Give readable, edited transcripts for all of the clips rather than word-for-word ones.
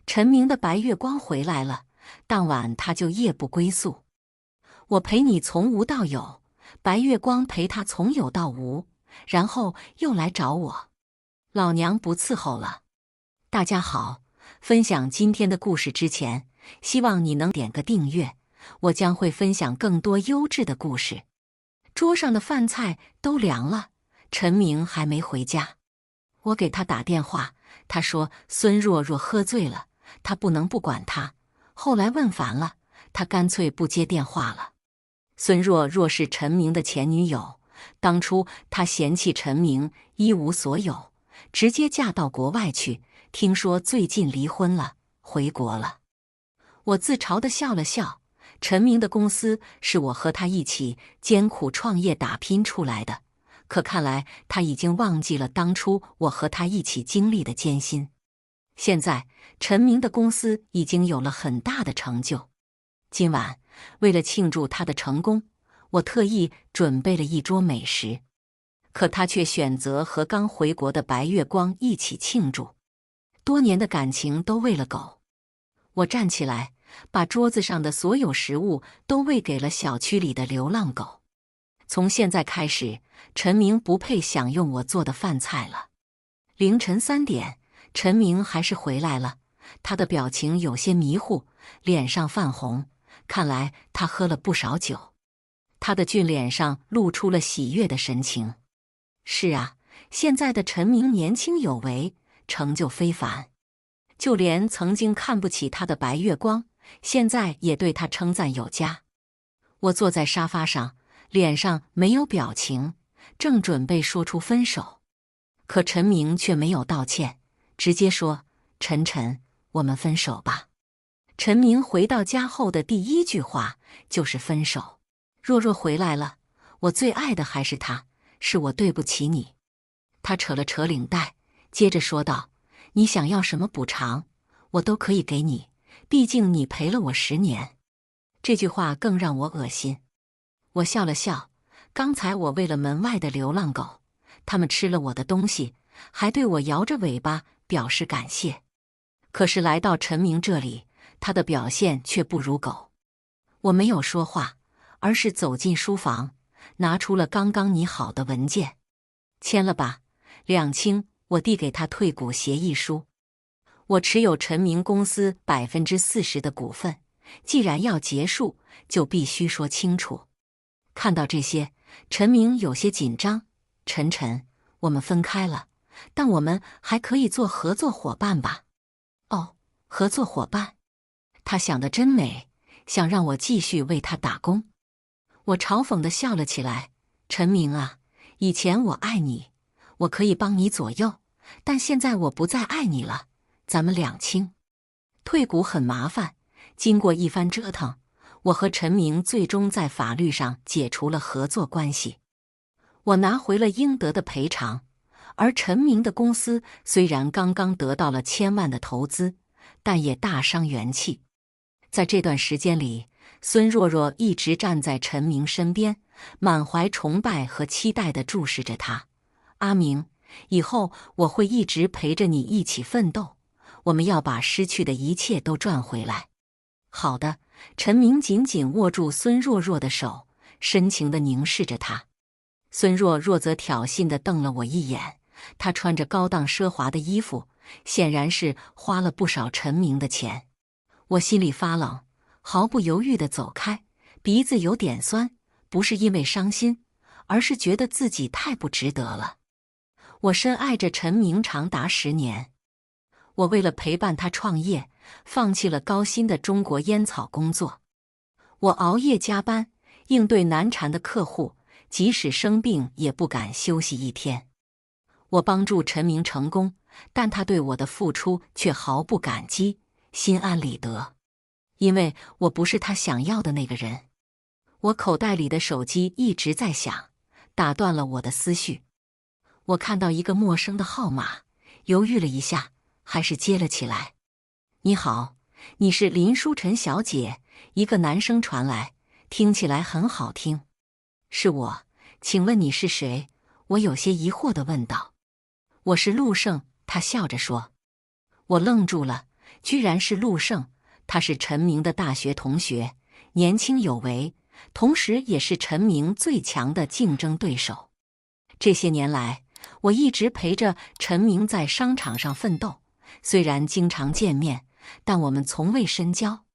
陈明的白月光回来了，当晚他就夜不归宿。我陪你从无到有，白月光陪他从有到无，然后又来找我。老娘不伺候了。大家好，分享今天的故事之前，希望你能点个订阅，我将会分享更多优质的故事。桌上的饭菜都凉了，陈明还没回家。我给他打电话，他说孙若若喝醉了，他不能不管他。后来问烦了，他干脆不接电话了。孙若若是陈明的前女友，当初他嫌弃陈明一无所有，直接嫁到国外去，听说最近离婚了，回国了。我自嘲地笑了笑，陈明的公司是我和他一起艰苦创业打拼出来的，可看来他已经忘记了当初我和他一起经历的艰辛。现在陈明的公司已经有了很大的成就。今晚为了庆祝他的成功，我特意准备了一桌美食，可他却选择和刚回国的白月光一起庆祝。多年的感情都喂了狗。我站起来，把桌子上的所有食物都喂给了小区里的流浪狗。从现在开始，陈明不配享用我做的饭菜了。凌晨3点，陈明还是回来了，他的表情有些迷糊，脸上泛红，看来他喝了不少酒。他的俊脸上露出了喜悦的神情。是啊，现在的陈明年轻有为，成就非凡。就连曾经看不起他的白月光，现在也对他称赞有加。我坐在沙发上，脸上没有表情，正准备说出分手，可陈明却没有道歉，直接说：晨晨，我们分手吧。陈明回到家后的第一句话就是分手。若若回来了，我最爱的还是她，是我对不起你。他扯了扯领带，接着说道：你想要什么补偿，我都可以给你，毕竟你陪了我10年。这句话更让我恶心。我笑了笑，刚才我为了门外的流浪狗，他们吃了我的东西，还对我摇着尾巴表示感谢。可是来到陈明这里，他的表现却不如狗。我没有说话，而是走进书房，拿出了刚刚拟好的文件。签了吧，两清。我递给他退股协议书。我持有陈明公司40%的股份，既然要结束，就必须说清楚。看到这些，陈明有些紧张。晨晨，我们分开了，但我们还可以做合作伙伴吧？哦，合作伙伴？他想得真美，想让我继续为他打工。我嘲讽地笑了起来。陈明啊，以前我爱你，我可以帮你左右，但现在我不再爱你了，咱们两清。退股很麻烦，经过一番折腾，我和陈明最终在法律上解除了合作关系。我拿回了应得的赔偿，而陈明的公司虽然刚刚得到了1000万的投资，但也大伤元气。在这段时间里，孙若若一直站在陈明身边，满怀崇拜和期待地注视着他。阿明，以后我会一直陪着你一起奋斗，我们要把失去的一切都赚回来。好的。陈明紧紧握住孙若若的手，深情地凝视着她。孙若若则挑衅地瞪了我一眼，她穿着高档奢华的衣服，显然是花了不少陈明的钱。我心里发冷，毫不犹豫地走开，鼻子有点酸，不是因为伤心，而是觉得自己太不值得了。我深爱着陈明长达10年，我为了陪伴他创业，放弃了高薪的中国烟草工作。我熬夜加班，应对难缠的客户，即使生病也不敢休息一天。我帮助陈明成功，但他对我的付出却毫不感激，心安理得。因为我不是他想要的那个人。我口袋里的手机一直在响，打断了我的思绪。我看到一个陌生的号码，犹豫了一下，还是接了起来。你好，你是林淑晨小姐，一个男生传来，听起来很好听。是我，请问你是谁？我有些疑惑地问道。我是陆胜，他笑着说。我愣住了，居然是陆胜。他是陈明的大学同学，年轻有为，同时也是陈明最强的竞争对手。这些年来，我一直陪着陈明在商场上奋斗，虽然经常见面，但我们从未深交。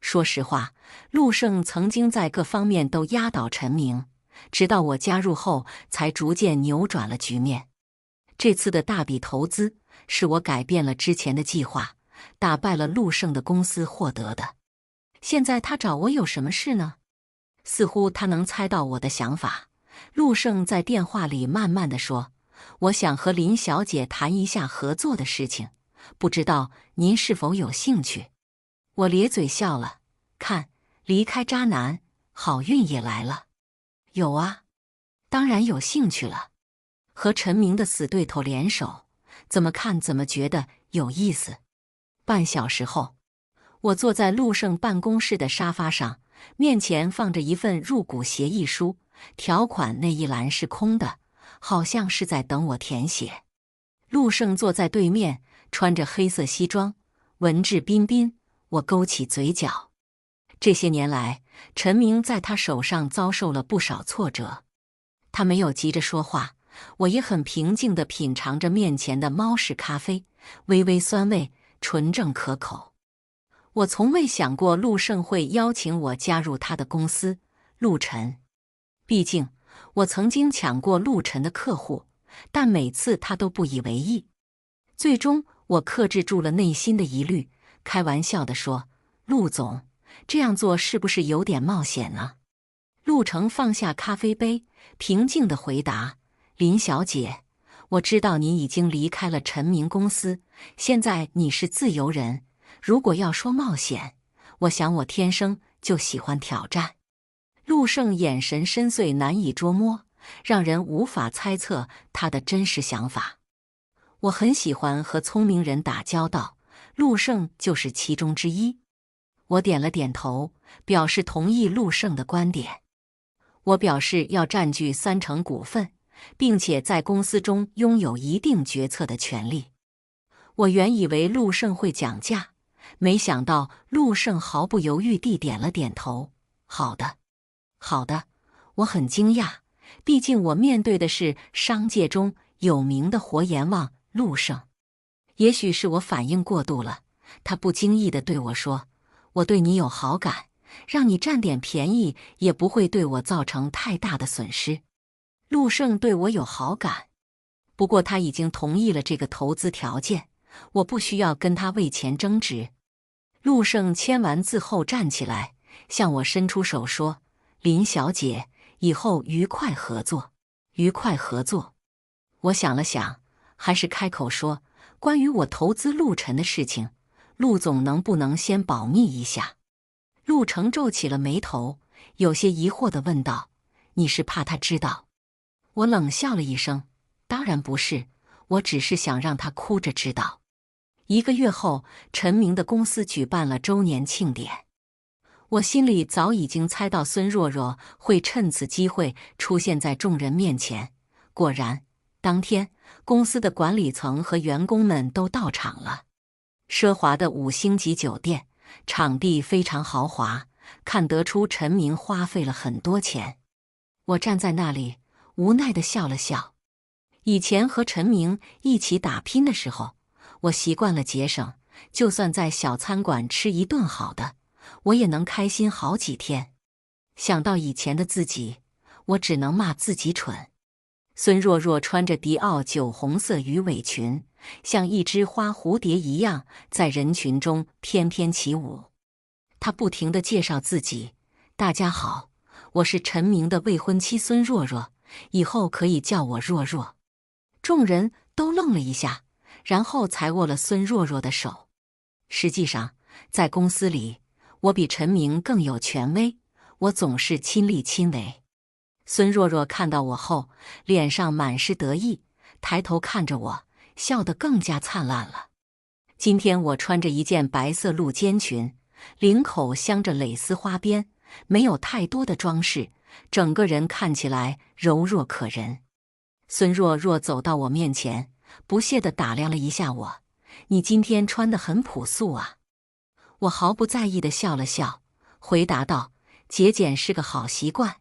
说实话，陆胜曾经在各方面都压倒陈明，直到我加入后，才逐渐扭转了局面。这次的大笔投资，是我改变了之前的计划，打败了陆胜的公司获得的。现在他找我有什么事呢？似乎他能猜到我的想法。陆胜在电话里慢慢地说：“我想和林小姐谈一下合作的事情，不知道您是否有兴趣？”我咧嘴笑了，看，离开渣男，好运也来了。有啊，当然有兴趣了。和陈明的死对头联手，怎么看怎么觉得有意思。半小时后，我坐在陆胜办公室的沙发上，面前放着一份入股协议书，条款那一栏是空的，好像是在等我填写。陆胜坐在对面，穿着黑色西装，文质彬彬，我勾起嘴角。这些年来，陈明在他手上遭受了不少挫折，他没有急着说话，我也很平静地品尝着面前的猫式咖啡，微微酸味，纯正可口。我从未想过陆胜会邀请我加入他的公司，陆晨。毕竟，我曾经抢过陆晨的客户，但每次他都不以为意。最终，我克制住了内心的疑虑，开玩笑地说：“陆总，这样做是不是有点冒险呢？”陆成放下咖啡杯，平静地回答：“林小姐，我知道您已经离开了陈明公司，现在你是自由人。如果要说冒险，我想我天生就喜欢挑战。”陆胜眼神深邃，难以捉摸，让人无法猜测他的真实想法。我很喜欢和聪明人打交道，陆胜就是其中之一。我点了点头，表示同意陆胜的观点。我表示要占据30%股份，并且在公司中拥有一定决策的权利。我原以为陆胜会讲价，没想到陆胜毫不犹豫地点了点头。好的，好的。我很惊讶，毕竟我面对的是商界中有名的活阎王陆胜。也许是我反应过度了，他不经意地对我说：“我对你有好感，让你占点便宜也不会对我造成太大的损失。”陆胜对我有好感，不过他已经同意了这个投资条件，我不需要跟他为钱争执。陆胜签完字后站起来，向我伸出手说：“林小姐，以后愉快合作，愉快合作。”我想了想，还是开口说：“关于我投资陆晨的事情，陆总能不能先保密一下？”陆成皱起了眉头，有些疑惑地问道：“你是怕他知道？”我冷笑了一声：“当然不是，我只是想让他哭着知道。”1个月后，陈明的公司举办了周年庆典。我心里早已经猜到孙若若会趁此机会出现在众人面前。果然，当天公司的管理层和员工们都到场了。奢华的5星级酒店，场地非常豪华，看得出陈明花费了很多钱。我站在那里，无奈地笑了笑。以前和陈明一起打拼的时候，我习惯了节省，就算在小餐馆吃一顿好的，我也能开心好几天。想到以前的自己，我只能骂自己蠢。孙若若穿着迪奥酒红色鱼尾裙，像一只花蝴蝶一样在人群中翩翩起舞。她不停地介绍自己：“大家好，我是陈明的未婚妻孙若若，以后可以叫我若若。”众人都愣了一下，然后才握了孙若若的手。实际上，在公司里，我比陈明更有权威，我总是亲力亲为。孙若若看到我后，脸上满是得意，抬头看着我，笑得更加灿烂了。今天我穿着一件白色露肩裙，领口镶着蕾丝花边，没有太多的装饰，整个人看起来柔弱可人。孙若若走到我面前，不屑地打量了一下我，你今天穿得很朴素啊。”我毫不在意地笑了笑，回答道：“节俭是个好习惯，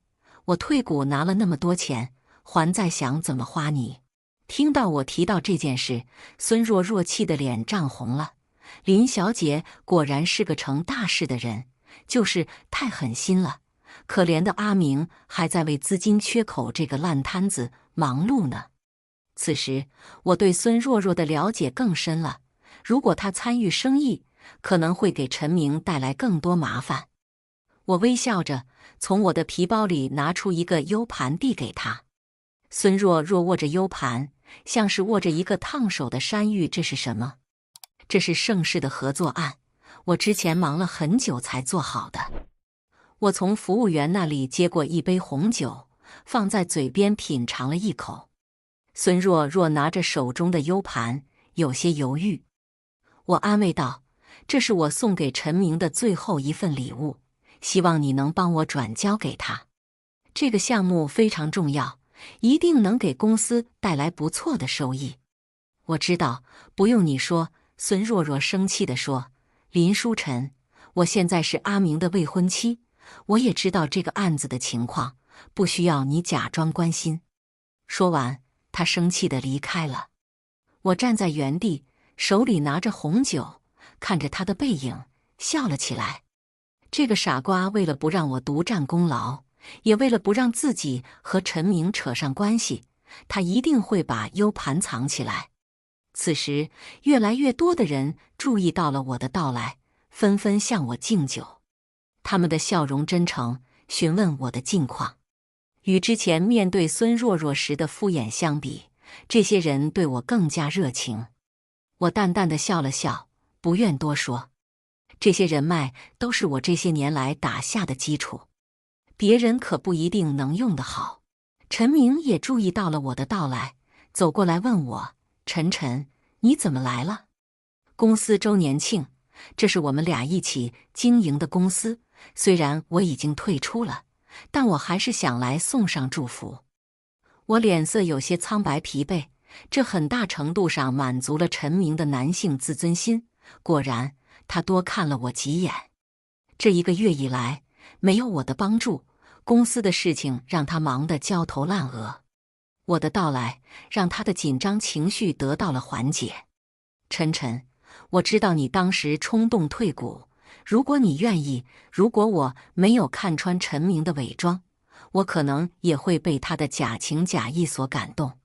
我退股拿了那么多钱，还在想怎么花你。”听到我提到这件事，孙若若气得脸涨红了。林小姐果然是个成大事的人，就是太狠心了。可怜的阿明还在为资金缺口这个烂摊子忙碌呢。此时，我对孙若若的了解更深了。如果她参与生意，可能会给陈明带来更多麻烦。我微笑着从我的皮包里拿出一个 U 盘递给她。孙若若握着 U 盘，像是握着一个烫手的山芋。这是什么？这是盛世的合作案，我之前忙了很久才做好的。我从服务员那里接过一杯红酒，放在嘴边品尝了一口。孙若若拿着手中的 U 盘，有些犹豫。我安慰道：“这是我送给陈明的最后一份礼物，希望你能帮我转交给他。这个项目非常重要，一定能给公司带来不错的收益。”我知道，不用你说。孙若若生气地说：“林书晨，我现在是阿明的未婚妻，我也知道这个案子的情况，不需要你假装关心。”说完，她生气地离开了。我站在原地，手里拿着红酒，看着她的背影，笑了起来。这个傻瓜为了不让我独占功劳，也为了不让自己和陈明扯上关系，他一定会把 U 盘藏起来。此时，越来越多的人注意到了我的到来，纷纷向我敬酒。他们的笑容真诚，询问我的近况。与之前面对孙若若时的敷衍相比，这些人对我更加热情。我淡淡的笑了笑，不愿多说。这些人脉都是我这些年来打下的基础，别人可不一定能用得好。陈明也注意到了我的到来，走过来问我：“晨晨，你怎么来了？”公司周年庆，这是我们俩一起经营的公司，虽然我已经退出了，但我还是想来送上祝福。我脸色有些苍白疲惫，这很大程度上满足了陈明的男性自尊心。果然，他多看了我几眼。这1个月以来，没有我的帮助，公司的事情让他忙得焦头烂额。我的到来让他的紧张情绪得到了缓解。晨晨，我知道你当时冲动退股，如果你愿意，如果我没有看穿陈明的伪装，我可能也会被他的假情假意所感动。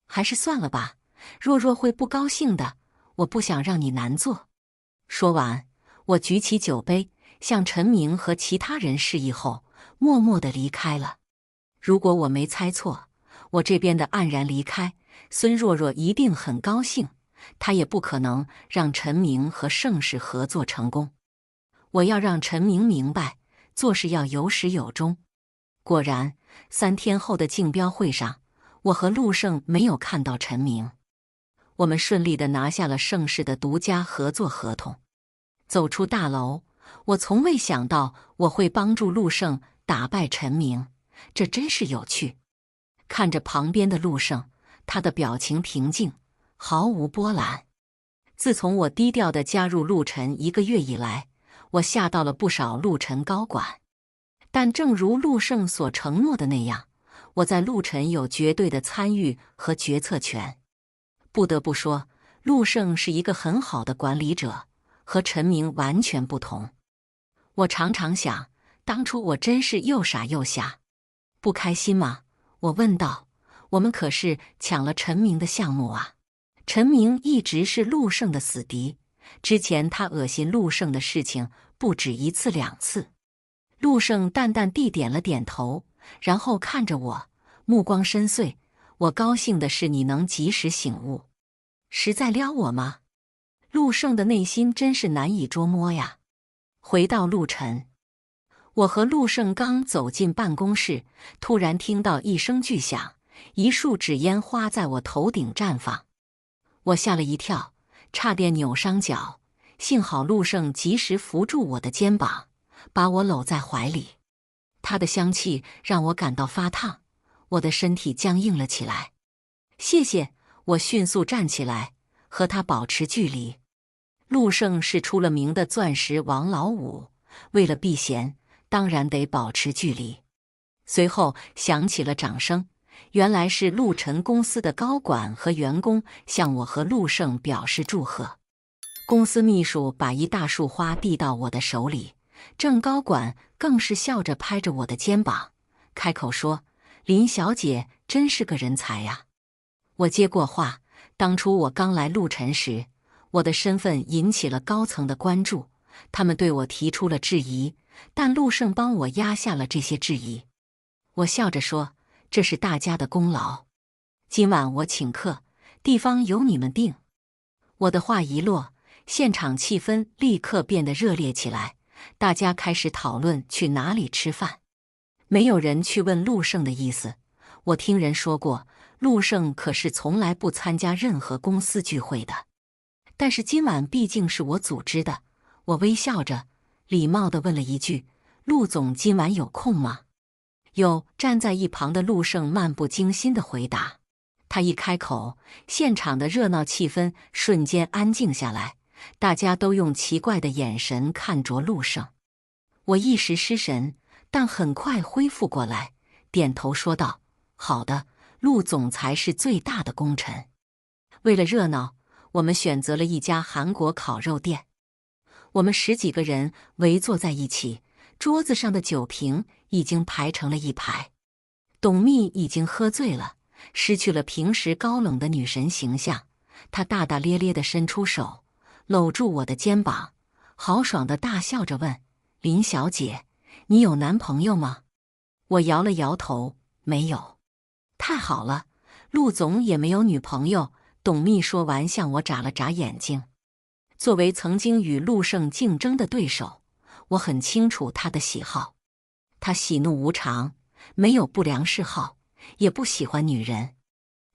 还是算了吧，若若会不高兴的，我不想让你难做。说完，我举起酒杯，向陈明和其他人示意后，默默地离开了。如果我没猜错，我这边的黯然离开，孙若若一定很高兴，她也不可能让陈明和盛世合作成功。我要让陈明明白，做事要有始有终。果然，3天后的竞标会上，我和陆胜没有看到陈明。我们顺利地拿下了盛世的独家合作合同。走出大楼，我从未想到我会帮助陆胜打败陈明，这真是有趣。看着旁边的陆胜，他的表情平静，毫无波澜。自从我低调地加入陆晨1个月以来，我吓到了不少陆晨高管。但正如陆胜所承诺的那样，我在陆晨有绝对的参与和决策权。不得不说，陆胜是一个很好的管理者，和陈明完全不同。我常常想，当初我真是又傻又瞎。不开心吗？我问道。我们可是抢了陈明的项目啊。陈明一直是陆胜的死敌，之前他恶心陆胜的事情不止1次2次。陆胜淡淡地点了点头，然后看着我，目光深邃。我高兴的是你能及时醒悟。是在撩我吗？陆胜的内心真是难以捉摸呀。回到陆晨，我和陆胜刚走进办公室，突然听到一声巨响，一束纸烟花在我头顶绽放。我吓了一跳，差点扭伤脚，幸好陆胜及时扶住我的肩膀，把我搂在怀里。他的香气让我感到发烫，我的身体僵硬了起来。谢谢，我迅速站起来，和他保持距离。陆胜是出了名的钻石王老五，为了避嫌，当然得保持距离。随后响起了掌声，原来是陆晨公司的高管和员工向我和陆胜表示祝贺。公司秘书把一大束花递到我的手里，郑高管更是笑着拍着我的肩膀，开口说：“林小姐真是个人才呀。”我接过话，当初我刚来陆晨时，我的身份引起了高层的关注，他们对我提出了质疑，但陆胜帮我压下了这些质疑。我笑着说：“这是大家的功劳。今晚我请客，地方由你们定。”我的话一落，现场气氛立刻变得热烈起来，大家开始讨论去哪里吃饭。没有人去问陆胜的意思。我听人说过，陆胜可是从来不参加任何公司聚会的。但是今晚毕竟是我组织的，我微笑着，礼貌地问了一句：“陆总今晚有空吗？”有。站在一旁的陆胜漫不经心地回答。他一开口，现场的热闹气氛瞬间安静下来，大家都用奇怪的眼神看着陆胜。我一时失神，但很快恢复过来，点头说道：“好的，陆总才是最大的功臣。”为了热闹，我们选择了一家韩国烤肉店。我们10几个人围坐在一起，桌子上的酒瓶已经排成了一排。董秘已经喝醉了，失去了平时高冷的女神形象。她大大咧咧地伸出手，搂住我的肩膀，豪爽地大笑着问：“林小姐，你有男朋友吗？”我摇了摇头，没有。太好了，陆总也没有女朋友。董秘说完，向我眨了眨眼睛。作为曾经与陆胜竞争的对手，我很清楚他的喜好。他喜怒无常，没有不良嗜好，也不喜欢女人。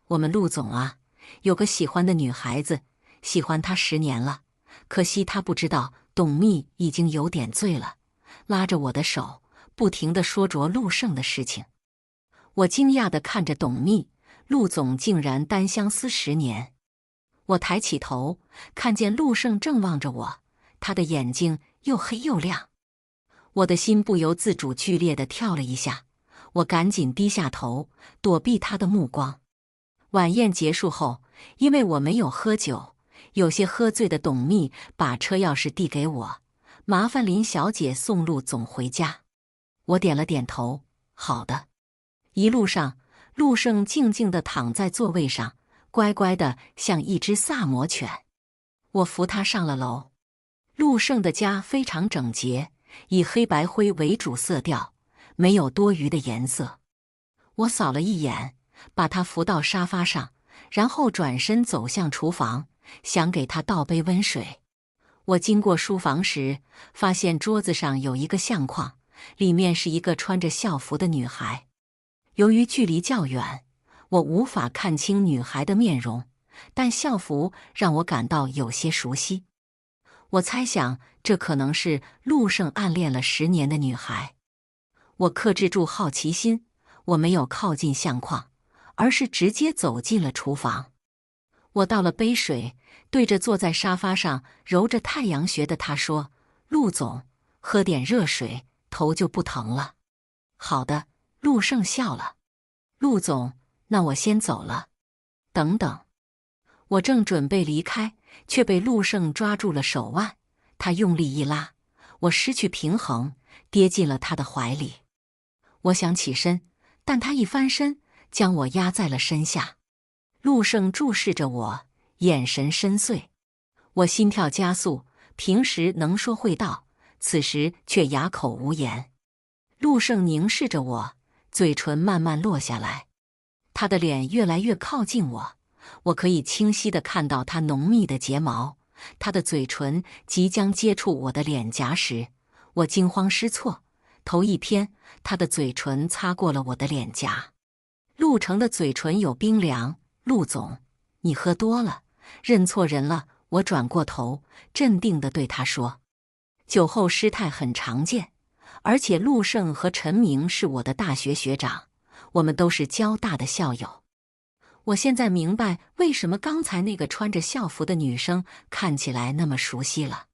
我们陆总啊，有个喜欢的女孩子，喜欢她10年了，可惜他不知道董秘已经有点醉了，拉着我的手，不停地说着陆胜的事情。我惊讶地看着董秘，陆总竟然单相思10年。我抬起头，看见陆胜正望着我，他的眼睛又黑又亮。我的心不由自主剧烈地跳了一下，我赶紧低下头，躲避他的目光。晚宴结束后，因为我没有喝酒，有些喝醉的董秘把车钥匙递给我，麻烦林小姐送陆总回家。我点了点头，好的。一路上，陆胜静静地躺在座位上，乖乖地像一只萨摩犬。我扶他上了楼。陆胜的家非常整洁，以黑白灰为主色调，没有多余的颜色。我扫了一眼，把他扶到沙发上，然后转身走向厨房，想给他倒杯温水。我经过书房时，发现桌子上有一个相框，里面是一个穿着校服的女孩。由于距离较远，我无法看清女孩的面容，但校服让我感到有些熟悉。我猜想这可能是陆胜暗恋了10年的女孩。我克制住好奇心，我没有靠近相框，而是直接走进了厨房。我倒了杯水，对着坐在沙发上揉着太阳穴的他说：“陆总，喝点热水，头就不疼了。”好的，陆胜笑了。陆总，那我先走了。等等。我正准备离开，却被陆胜抓住了手腕，他用力一拉，我失去平衡，跌进了他的怀里。我想起身，但他一翻身，将我压在了身下。陆胜注视着我，眼神深邃。我心跳加速，平时能说会道，此时却哑口无言。陆胜凝视着我，嘴唇慢慢落下来，他的脸越来越靠近我，我可以清晰地看到他浓密的睫毛。他的嘴唇即将接触我的脸颊时，我惊慌失措，头一偏，他的嘴唇擦过了我的脸颊。陆成的嘴唇有冰凉。陆总，你喝多了，认错人了。我转过头，镇定地对他说。酒后失态很常见，而且陆胜和陈明是我的大学学长，我们都是交大的校友。我现在明白为什么刚才那个穿着校服的女生看起来那么熟悉了。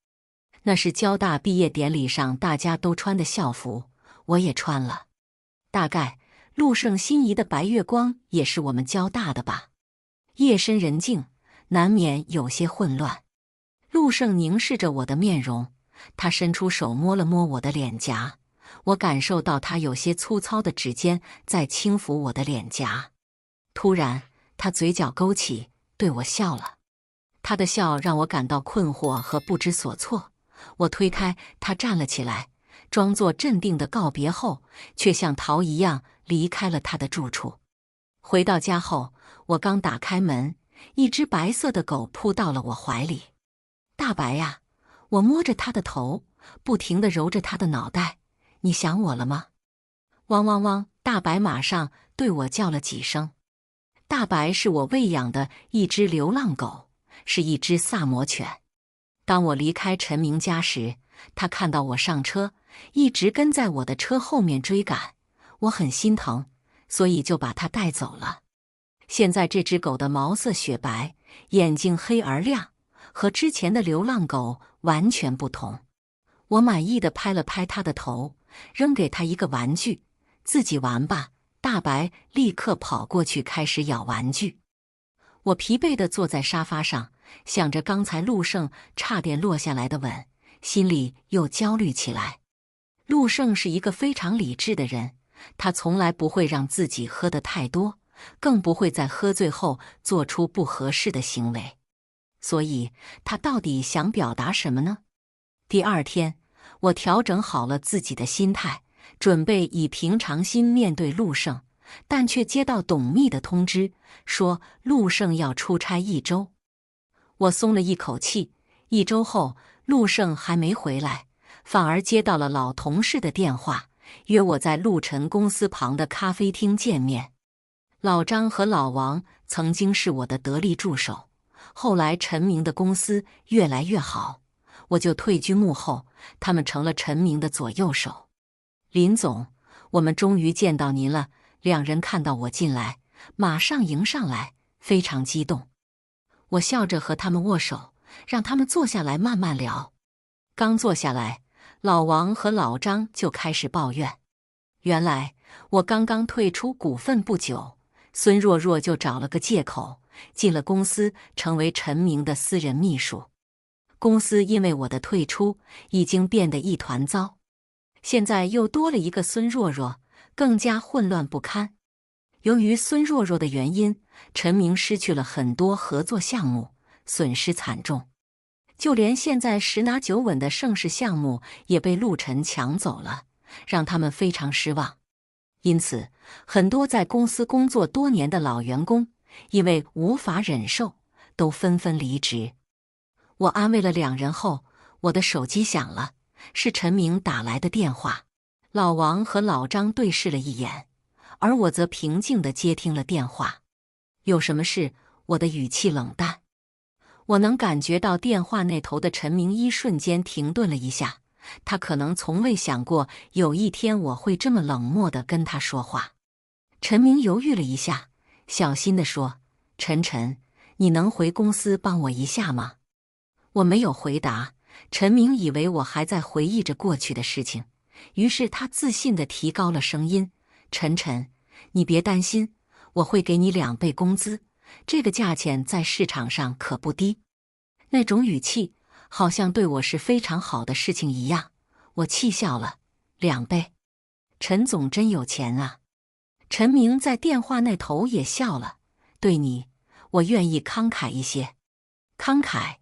那是交大毕业典礼上大家都穿的校服，我也穿了。大概陆胜心仪的白月光也是我们交大的吧。夜深人静，难免有些混乱。陆胜凝视着我的面容，他伸出手摸了摸我的脸颊，我感受到他有些粗糙的指尖在轻抚我的脸颊。突然，他嘴角勾起，对我笑了。他的笑让我感到困惑和不知所措。我推开他，站了起来，装作镇定的告别后，却像逃一样离开了他的住处。回到家后，我刚打开门，一只白色的狗扑到了我怀里。大白呀，我摸着他的头，不停地揉着他的脑袋。你想我了吗？汪汪汪！大白马上对我叫了几声。大白是我喂养的一只流浪狗，是一只萨摩犬。当我离开陈明家时，他看到我上车，一直跟在我的车后面追赶。我很心疼，所以就把它带走了。现在这只狗的毛色雪白，眼睛黑而亮，和之前的流浪狗完全不同。我满意的拍了拍它的头，扔给它一个玩具，自己玩吧。大白立刻跑过去开始咬玩具。我疲惫地坐在沙发上，想着刚才陆胜差点落下来的吻，心里又焦虑起来。陆胜是一个非常理智的人，他从来不会让自己喝得太多，更不会在喝醉后做出不合适的行为。所以，他到底想表达什么呢？第二天，我调整好了自己的心态，准备以平常心面对陆胜，但却接到董秘的通知，说陆胜要出差1周。我松了一口气。1周后，陆胜还没回来，反而接到了老同事的电话，约我在陆晨公司旁的咖啡厅见面。老张和老王曾经是我的得力助手，后来陈明的公司越来越好，我就退居幕后，他们成了陈明的左右手。林总，我们终于见到您了。两人看到我进来，马上迎上来，非常激动。我笑着和他们握手，让他们坐下来慢慢聊。刚坐下来，老王和老张就开始抱怨。原来我刚刚退出股份不久，孙若若就找了个借口进了公司，成为陈明的私人秘书。公司因为我的退出已经变得一团糟，现在又多了一个孙若若，更加混乱不堪。由于孙若若的原因，陈明失去了很多合作项目，损失惨重。就连现在十拿九稳的盛世项目也被陆晨抢走了，让他们非常失望。因此，很多在公司工作多年的老员工因为无法忍受，都纷纷离职。我安慰了两人后，我的手机响了，是陈明打来的电话。老王和老张对视了一眼，而我则平静地接听了电话。有什么事？我的语气冷淡。我能感觉到电话那头的陈明一瞬间停顿了一下，他可能从未想过有一天我会这么冷漠地跟他说话。陈明犹豫了一下，小心地说：“晨晨，你能回公司帮我一下吗？”我没有回答。陈明以为我还在回忆着过去的事情，于是他自信地提高了声音：“晨晨，你别担心，我会给你2倍工资，这个价钱在市场上可不低。”那种语气好像对我是非常好的事情一样，我气笑了。2倍？陈总真有钱啊！陈明在电话那头也笑了。对你，我愿意慷慨一些。慷慨？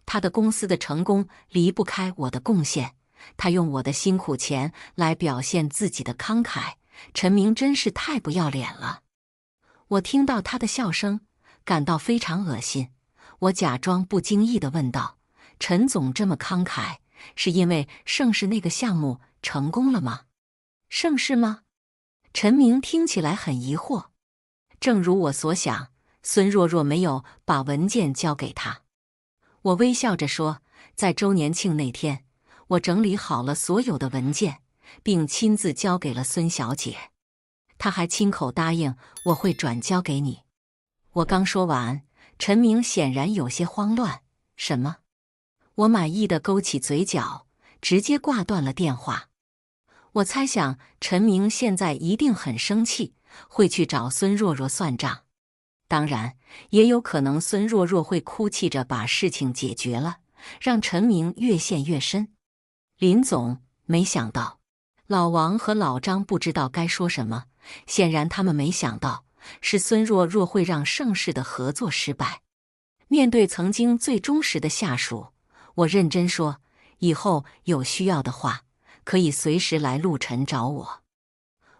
他的公司的成功离不开我的贡献，他用我的辛苦钱来表现自己的慷慨，陈明真是太不要脸了。我听到他的笑声，感到非常恶心。我假装不经意地问道：“陈总这么慷慨，是因为盛世那个项目成功了吗？”“盛世吗？”陈明听起来很疑惑。正如我所想，孙若若没有把文件交给他。我微笑着说：“在周年庆那天，我整理好了所有的文件，并亲自交给了孙小姐。她还亲口答应我会转交给你。”我刚说完，陈明显然有些慌乱。什么？我满意的勾起嘴角，直接挂断了电话。我猜想陈明现在一定很生气，会去找孙若若算账。当然，也有可能孙若若会哭泣着把事情解决了，让陈明越陷越深。林总，没想到，老王和老张不知道该说什么，显然他们没想到是孙若若会让盛世的合作失败。面对曾经最忠实的下属，我认真说，以后有需要的话，可以随时来陆晨找我。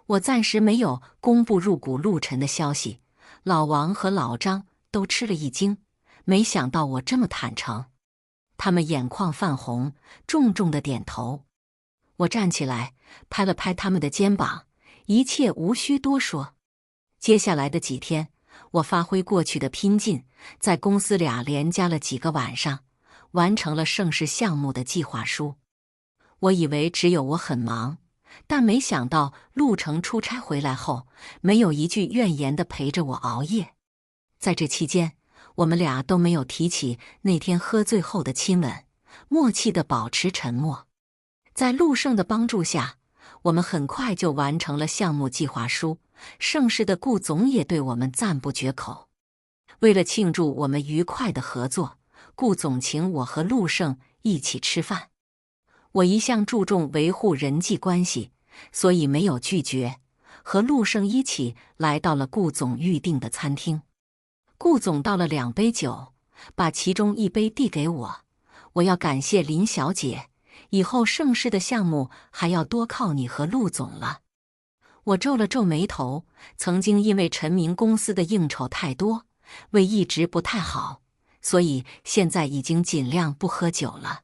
我暂时没有公布入股陆晨的消息，老王和老张都吃了一惊，没想到我这么坦诚。他们眼眶泛红，重重的点头。我站起来，拍了拍他们的肩膀，一切无需多说。接下来的几天，我发挥过去的拼劲，在公司俩连加了几个晚上，完成了盛世项目的计划书。我以为只有我很忙，但没想到陆程出差回来后，没有一句怨言地陪着我熬夜。在这期间，我们俩都没有提起那天喝醉后的亲吻，默契地保持沉默。在陆胜的帮助下，我们很快就完成了项目计划书，盛世的顾总也对我们赞不绝口。为了庆祝我们愉快的合作，顾总请我和陆胜一起吃饭。我一向注重维护人际关系，所以没有拒绝，和陆胜一起来到了顾总预定的餐厅。顾总倒了2杯酒，把其中1杯递给我。我要感谢林小姐，以后盛世的项目还要多靠你和陆总了。我皱了皱眉头，曾经因为陈明公司的应酬太多，胃一直不太好，所以现在已经尽量不喝酒了。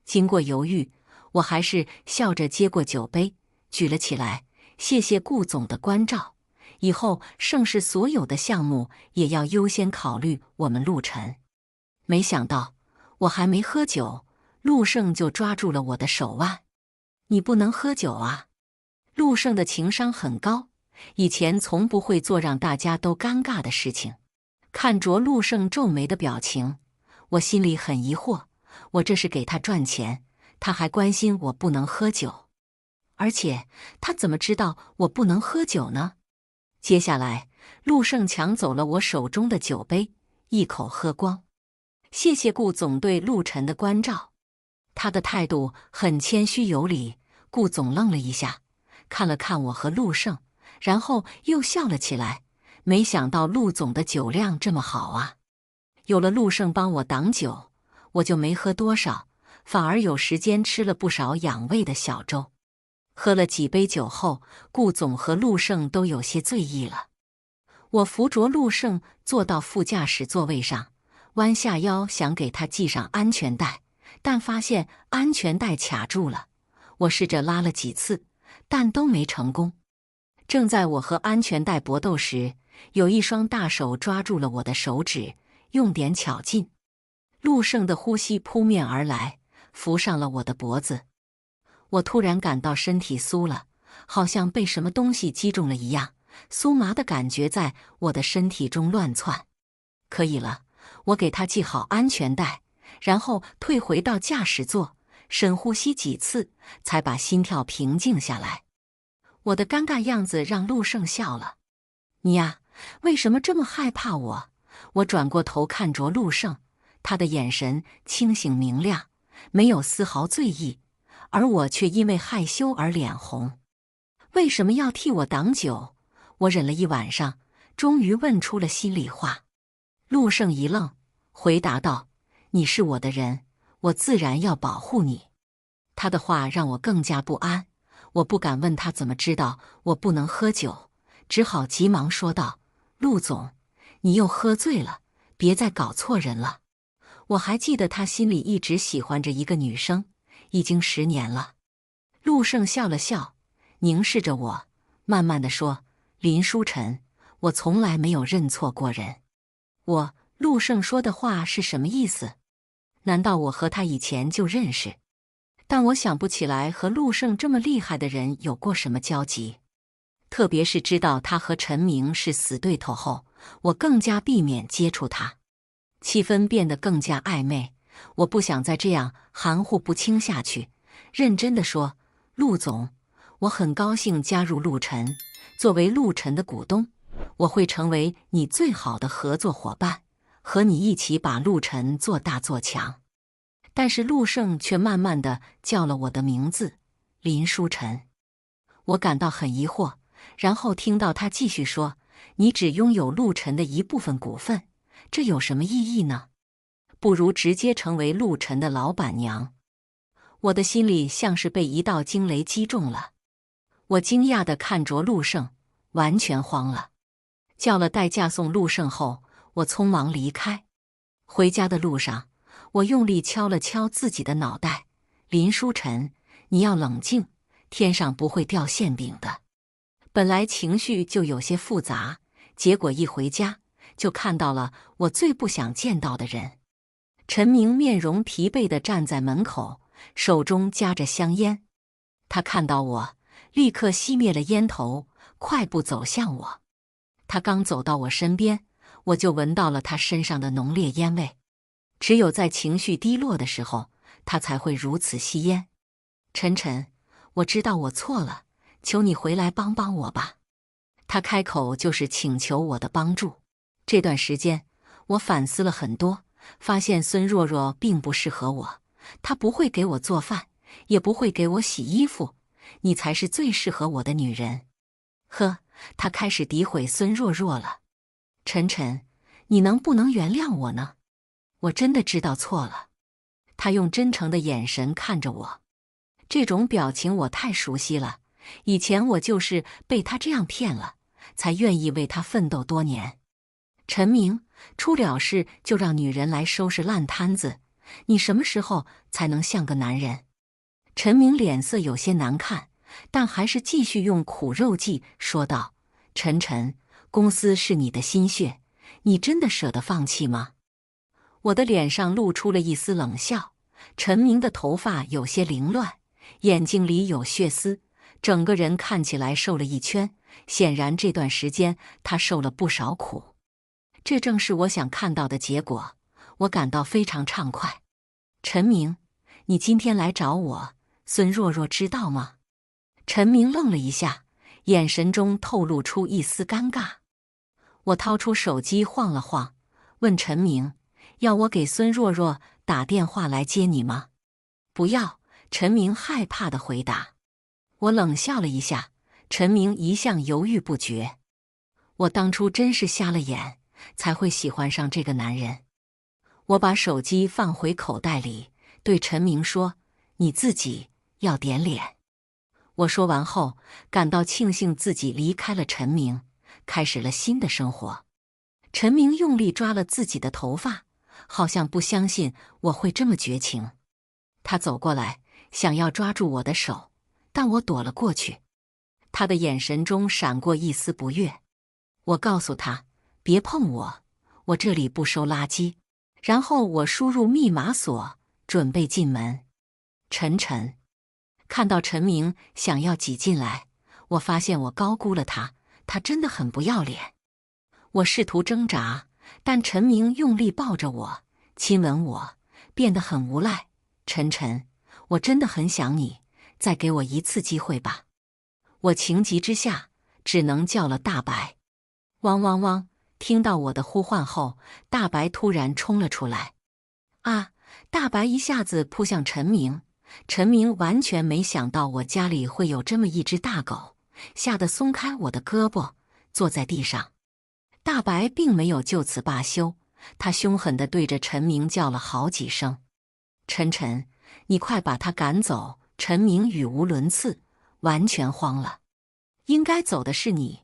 经过犹豫，我还是笑着接过酒杯，举了起来，谢谢顾总的关照。以后盛世所有的项目也要优先考虑我们陆晨。没想到我还没喝酒，陆胜就抓住了我的手腕。你不能喝酒啊！陆胜的情商很高，以前从不会做让大家都尴尬的事情。看着陆胜皱眉的表情，我心里很疑惑，我这是给他赚钱，他还关心我不能喝酒。而且他怎么知道我不能喝酒呢？接下来，陆胜抢走了我手中的酒杯，一口喝光。谢谢顾总对陆晨的关照。他的态度很谦虚有礼。顾总愣了一下，看了看我和陆胜，然后又笑了起来。没想到陆总的酒量这么好啊！有了陆胜帮我挡酒，我就没喝多少，反而有时间吃了不少养胃的小粥。喝了几杯酒后，顾总和陆胜都有些醉意了。我扶着陆胜坐到副驾驶座位上，弯下腰想给他系上安全带，但发现安全带卡住了。我试着拉了几次，但都没成功。正在我和安全带搏斗时，有一双大手抓住了我的手指，用点巧劲。陆胜的呼吸扑面而来，扶上了我的脖子。我突然感到身体酥了，好像被什么东西击中了一样，酥麻的感觉在我的身体中乱窜。可以了，我给他系好安全带，然后退回到驾驶座，深呼吸几次，才把心跳平静下来。我的尴尬样子让陆胜笑了。你呀，为什么这么害怕我？我转过头看着陆胜，他的眼神清醒明亮，没有丝毫醉意，而我却因为害羞而脸红。为什么要替我挡酒？我忍了一晚上，终于问出了心里话。陆胜一愣，回答道：你是我的人，我自然要保护你。他的话让我更加不安，我不敢问他怎么知道我不能喝酒，只好急忙说道：陆总，你又喝醉了，别再搞错人了。我还记得他心里一直喜欢着一个女生，已经10年了。陆胜笑了笑，凝视着我，慢慢地说：林书晨，我从来没有认错过人。陆胜说的话是什么意思？难道我和他以前就认识？但我想不起来和陆胜这么厉害的人有过什么交集。特别是知道他和陈明是死对头后，我更加避免接触他，气氛变得更加暧昧。我不想再这样含糊不清下去，认真地说：“陆总，我很高兴加入陆晨，作为陆晨的股东，我会成为你最好的合作伙伴，和你一起把陆晨做大做强。”但是陆胜却慢慢地叫了我的名字，林书晨。我感到很疑惑，然后听到他继续说：“你只拥有陆晨的一部分股份，这有什么意义呢？不如直接成为陆晨的老板娘。”我的心里像是被一道惊雷击中了。我惊讶地看着陆胜，完全慌了。叫了代驾送陆胜后，我匆忙离开。回家的路上，我用力敲了敲自己的脑袋：“林书晨，你要冷静，天上不会掉馅饼的。”本来情绪就有些复杂，结果一回家就看到了我最不想见到的人。陈明面容疲惫地站在门口，手中夹着香烟。他看到我，立刻熄灭了烟头，快步走向我。他刚走到我身边，我就闻到了他身上的浓烈烟味。只有在情绪低落的时候，他才会如此吸烟。“晨晨，我知道我错了，求你回来帮帮我吧。”他开口就是请求我的帮助。这段时间，我反思了很多，发现孙若若并不适合我，她不会给我做饭，也不会给我洗衣服，你才是最适合我的女人。呵，他开始诋毁孙若若了。“晨晨，你能不能原谅我呢？我真的知道错了。”他用真诚的眼神看着我，这种表情我太熟悉了。以前我就是被他这样骗了，才愿意为他奋斗多年。陈明，出了事就让女人来收拾烂摊子，你什么时候才能像个男人？陈明脸色有些难看，但还是继续用苦肉计说道：“晨晨，公司是你的心血，你真的舍得放弃吗？”我的脸上露出了一丝冷笑。陈明的头发有些凌乱，眼睛里有血丝，整个人看起来瘦了一圈，显然这段时间他受了不少苦。这正是我想看到的结果，我感到非常畅快。“陈明，你今天来找我，孙若若知道吗？”陈明愣了一下，眼神中透露出一丝尴尬。我掏出手机晃了晃，问陈明：“要我给孙若若打电话来接你吗？”“不要。”陈明害怕地回答。我冷笑了一下，陈明一向犹豫不决。我当初真是瞎了眼，才会喜欢上这个男人。我把手机放回口袋里，对陈明说：“你自己要点脸。”我说完后，感到庆幸自己离开了陈明，开始了新的生活。陈明用力抓了自己的头发，好像不相信我会这么绝情。他走过来，想要抓住我的手，但我躲了过去。他的眼神中闪过一丝不悦。我告诉他：“别碰我，我这里不收垃圾。”然后我输入密码锁，准备进门。晨晨，看到陈明想要挤进来，我发现我高估了他，他真的很不要脸。我试图挣扎，但陈明用力抱着我，亲吻我，变得很无赖。“晨晨，我真的很想你，再给我一次机会吧。”我情急之下，只能叫了大白。汪汪汪！听到我的呼唤后，大白突然冲了出来。啊！大白一下子扑向陈明。陈明完全没想到我家里会有这么一只大狗，吓得松开我的胳膊，坐在地上。大白并没有就此罢休，他凶狠地对着陈明叫了好几声：“晨晨，你快把他赶走！”陈明语无伦次，完全慌了。应该走的是你。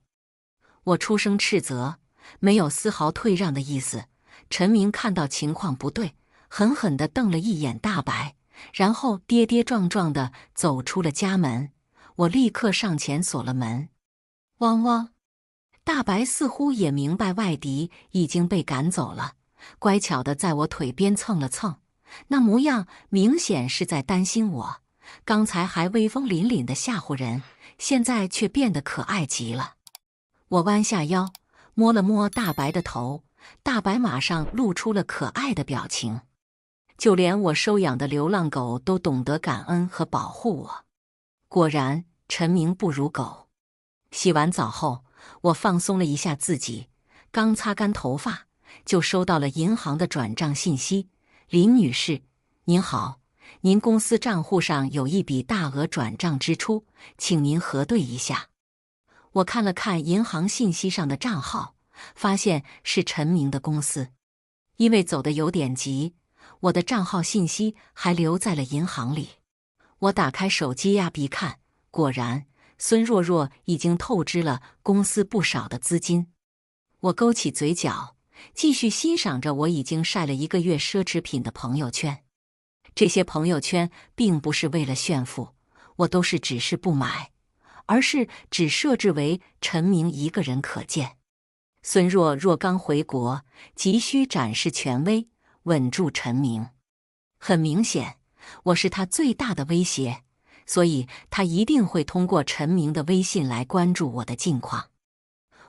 我出声斥责，没有丝毫退让的意思。陈明看到情况不对，狠狠地瞪了一眼大白，然后跌跌撞撞地走出了家门。我立刻上前锁了门。汪汪！大白似乎也明白外敌已经被赶走了，乖巧地在我腿边蹭了蹭，那模样明显是在担心我。刚才还威风凛凛地吓唬人，现在却变得可爱极了。我弯下腰，摸了摸大白的头，大白马上露出了可爱的表情。就连我收养的流浪狗都懂得感恩和保护我。果然，臣民不如狗。洗完澡后，我放松了一下自己，刚擦干头发，就收到了银行的转账信息。林女士，您好，您公司账户上有一笔大额转账支出，请您核对一下。我看了看银行信息上的账号，发现是陈明的公司。因为走得有点急，我的账号信息还留在了银行里。我打开手机压笔看，果然孙若若已经透支了公司不少的资金。我勾起嘴角，继续欣赏着我已经晒了1个月奢侈品的朋友圈。这些朋友圈并不是为了炫富，我都是只是不买，而是只设置为陈明一个人可见。孙若若刚回国，急需展示权威，稳住陈明。很明显，我是他最大的威胁，所以他一定会通过陈明的微信来关注我的近况。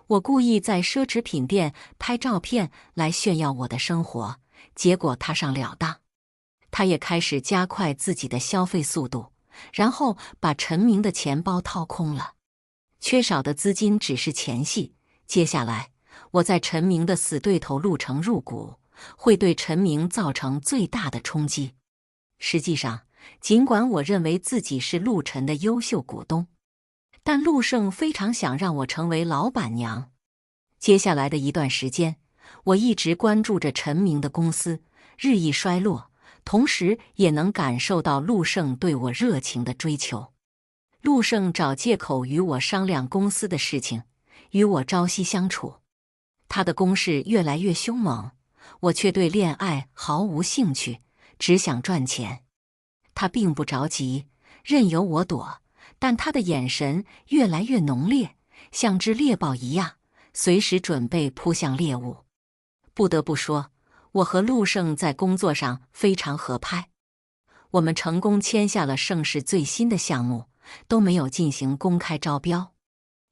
我故意在奢侈品店拍照片来炫耀我的生活，结果他上了当。他也开始加快自己的消费速度，然后把陈明的钱包掏空了。缺少的资金只是前戏，接下来我在陈明的死对头陆城入股，会对陈明造成最大的冲击。实际上，尽管我认为自己是陆晨的优秀股东，但陆胜非常想让我成为老板娘。接下来的一段时间，我一直关注着陈明的公司日益衰落，同时也能感受到陆胜对我热情的追求。陆胜找借口与我商量公司的事情，与我朝夕相处。他的攻势越来越凶猛，我却对恋爱毫无兴趣，只想赚钱。他并不着急，任由我躲，但他的眼神越来越浓烈，像只猎豹一样，随时准备扑向猎物。不得不说，我和陆胜在工作上非常合拍。我们成功签下了盛世最新的项目，都没有进行公开招标。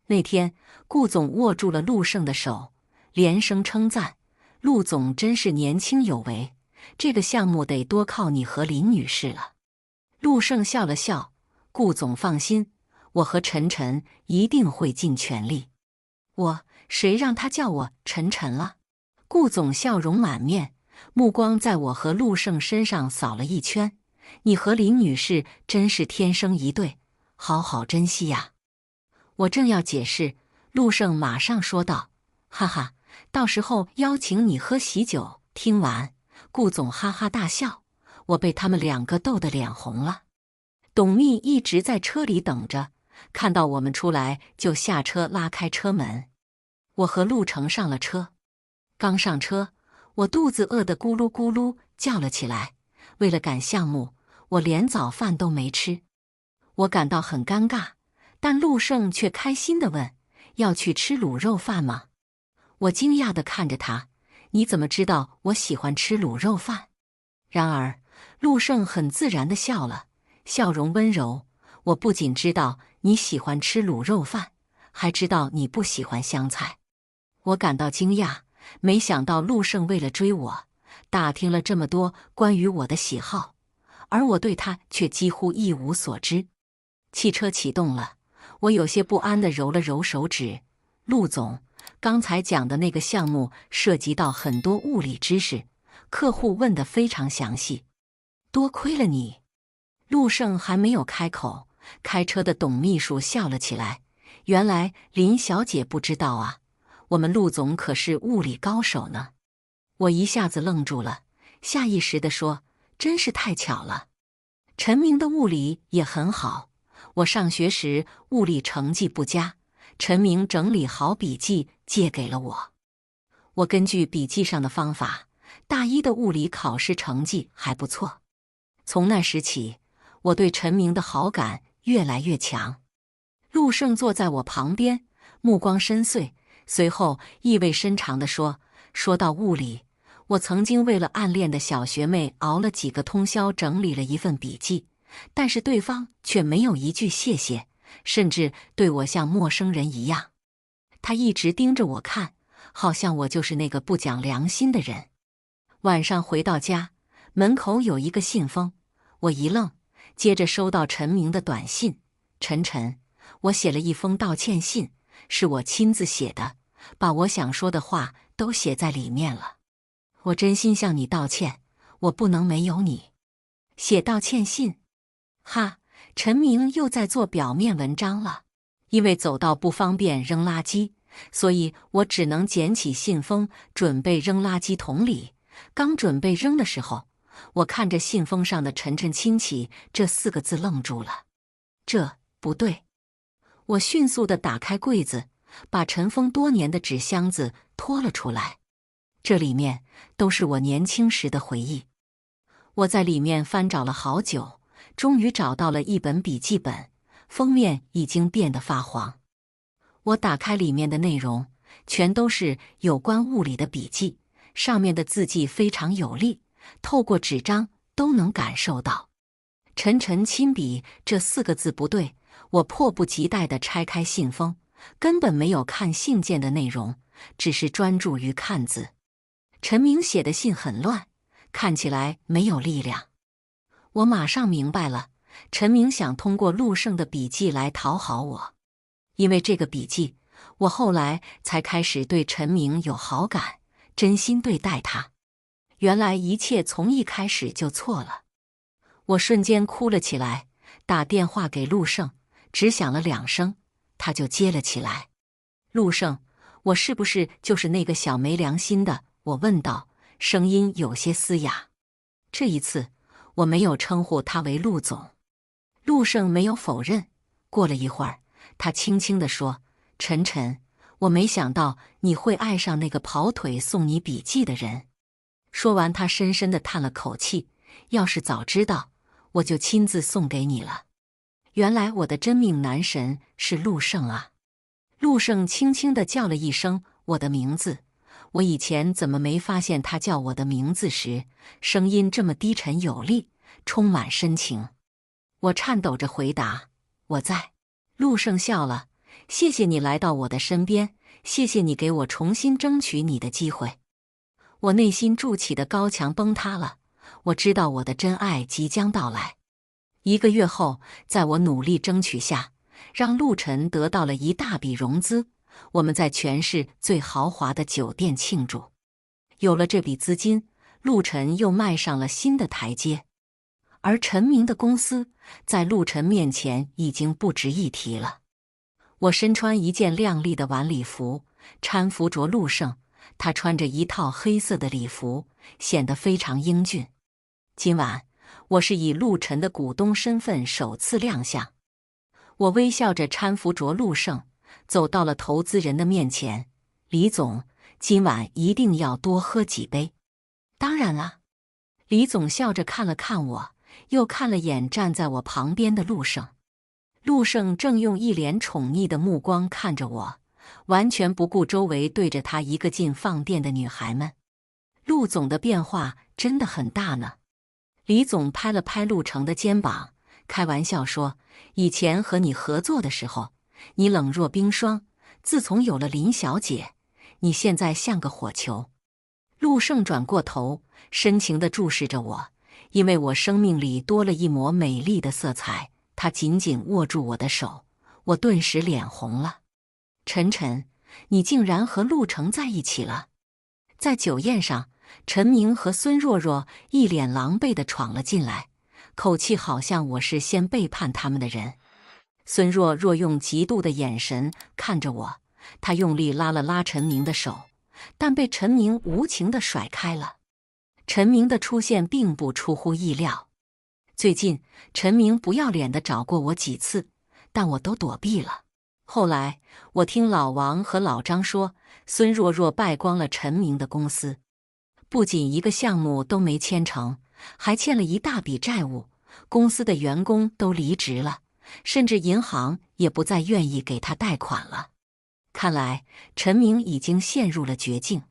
那天，顾总握住了陆胜的手，连声称赞：“陆总真是年轻有为，这个项目得多靠你和林女士了。”陆胜笑了笑：“顾总放心，我和晨晨一定会尽全力。”谁让他叫我晨晨了？顾总笑容满面，目光在我和陆胜身上扫了一圈：“你和林女士真是天生一对，好好珍惜呀。”我正要解释，陆胜马上说道：“哈哈，到时候邀请你喝喜酒。”听完，顾总哈哈大笑，我被他们2个逗得脸红了。董秘一直在车里等着，看到我们出来就下车拉开车门。我和陆成上了车，刚上车，我肚子饿得咕噜咕噜叫了起来。为了赶项目，我连早饭都没吃。我感到很尴尬，但陆胜却开心地问：“要去吃卤肉饭吗？”我惊讶地看着他：“你怎么知道我喜欢吃卤肉饭？”然而，陆胜很自然地笑了，笑容温柔：“我不仅知道你喜欢吃卤肉饭，还知道你不喜欢香菜。”我感到惊讶，没想到陆胜为了追我，打听了这么多关于我的喜好，而我对他却几乎一无所知。汽车启动了，我有些不安地揉了揉手指：“陆总，刚才讲的那个项目涉及到很多物理知识，客户问得非常详细。”多亏了你。陆胜还没有开口，开车的董秘书笑了起来：“原来林小姐不知道啊，我们陆总可是物理高手呢。”我一下子愣住了，下意识地说：“真是太巧了。”陈明的物理也很好，我上学时物理成绩不佳，陈明整理好笔记借给了我。我根据笔记上的方法，大一的物理考试成绩还不错。从那时起，我对陈明的好感越来越强。陆胜坐在我旁边，目光深邃，随后意味深长地说：“说到物理，我曾经为了暗恋的小学妹熬了几个通宵整理了一份笔记，但是对方却没有一句谢谢，甚至对我像陌生人一样。他一直盯着我看，好像我就是那个不讲良心的人。晚上回到家，门口有一个信封，我一愣，接着收到陈明的短信：晨晨，我写了一封道歉信，是我亲自写的，把我想说的话都写在里面了。我真心向你道歉，我不能没有你。写道歉信？哈，陈明又在做表面文章了。因为走道不方便扔垃圾，所以我只能捡起信封，准备扔垃圾桶里。刚准备扔的时候，我看着信封上的晨晨亲戚这4个字愣住了。这不对！我迅速地打开柜子，把尘封多年的纸箱子拖了出来。这里面都是我年轻时的回忆。我在里面翻找了好久，终于找到了一本笔记本，封面已经变得发黄。我打开里面的内容，全都是有关物理的笔记，上面的字迹非常有力，透过纸张都能感受到。晨晨亲笔这4个字不对，我迫不及待地拆开信封，根本没有看信件的内容，只是专注于看字。陈明写的信很乱，看起来没有力量。我马上明白了，陈明想通过陆胜的笔记来讨好我。因为这个笔记，我后来才开始对陈明有好感，真心对待他。原来一切从一开始就错了。我瞬间哭了起来，打电话给陆胜，只响了2声，他就接了起来。陆胜，我是不是就是那个小没良心的？我问道，声音有些嘶哑。这一次，我没有称呼他为陆总。陆胜没有否认。过了一会儿，他轻轻地说：晨晨，我没想到你会爱上那个跑腿送你笔记的人。说完，他深深地叹了口气，要是早知道，我就亲自送给你了。原来我的真命男神是陆胜啊！陆胜轻轻地叫了一声我的名字。我以前怎么没发现他叫我的名字时，声音这么低沉有力，充满深情。我颤抖着回答：我在。陆胜笑了，谢谢你来到我的身边，谢谢你给我重新争取你的机会。我内心筑起的高墙崩塌了，我知道我的真爱即将到来。1个月后，在我努力争取下，让陆晨得到了一大笔融资，我们在全市最豪华的酒店庆祝。有了这笔资金，陆晨又迈上了新的台阶。而陈明的公司在陆晨面前已经不值一提了。我身穿一件亮丽的晚礼服，搀扶着陆胜，他穿着一套黑色的礼服，显得非常英俊。今晚，我是以陆晨的股东身份首次亮相。我微笑着搀扶着陆胜，走到了投资人的面前。李总，今晚一定要多喝几杯。当然啦。李总笑着看了看我，又看了眼站在我旁边的陆胜。陆胜正用一脸宠溺的目光看着我，完全不顾周围对着他一个劲放电的女孩们。陆总的变化真的很大呢。李总拍了拍陆成的肩膀，开玩笑说：以前和你合作的时候，你冷若冰霜，自从有了林小姐，你现在像个火球。陆胜转过头，深情地注视着我，因为我生命里多了一抹美丽的色彩。他紧紧握住我的手，我顿时脸红了。晨晨，你竟然和陆成在一起了。在酒宴上，陈明和孙若若一脸狼狈地闯了进来，口气好像我是先背叛他们的人。孙若若用嫉妒的眼神看着我，她用力拉了拉陈明的手，但被陈明无情地甩开了。陈明的出现并不出乎意料。最近，陈明不要脸地找过我几次，但我都躲避了。后来，我听老王和老张说，孙若若败光了陈明的公司，不仅一个项目都没签成，还欠了一大笔债务，公司的员工都离职了，甚至银行也不再愿意给他贷款了。看来，陈明已经陷入了绝境。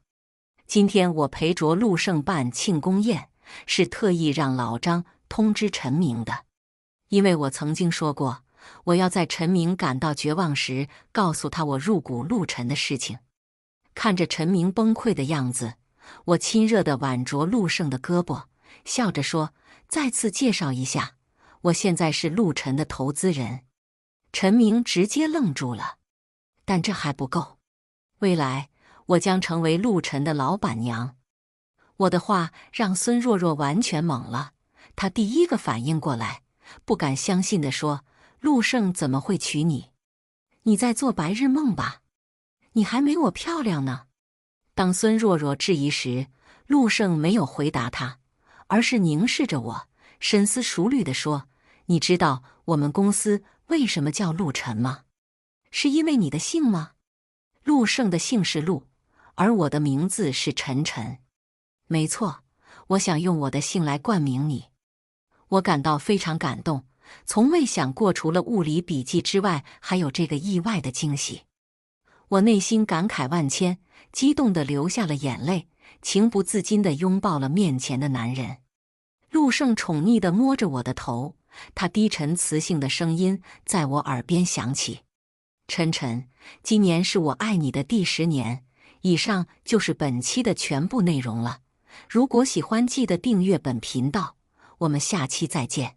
今天我陪着陆胜办庆功宴，是特意让老张通知陈明的，因为我曾经说过，我要在陈明感到绝望时，告诉他我入股陆晨的事情。看着陈明崩溃的样子，我亲热地挽着陆胜的胳膊，笑着说：“再次介绍一下，我现在是陆晨的投资人。”陈明直接愣住了。但这还不够，未来我将成为陆晨的老板娘。我的话让孙若若完全懵了，她第一个反应过来，不敢相信地说：“陆胜怎么会娶你？你在做白日梦吧？你还没我漂亮呢。”当孙若若质疑时，陆胜没有回答她，而是凝视着我，深思熟虑地说：“你知道我们公司为什么叫陆晨吗？是因为你的姓吗？陆胜的姓是陆，而我的名字是晨晨。没错，我想用我的姓来冠名你。”我感到非常感动，从未想过除了物理笔记之外，还有这个意外的惊喜。我内心感慨万千，激动地流下了眼泪，情不自禁地拥抱了面前的男人。陆胜宠溺地摸着我的头，他低沉磁性的声音在我耳边响起：“晨晨，今年是我爱你的第10年。”以上就是本期的全部内容了。如果喜欢，记得订阅本频道。我们下期再见。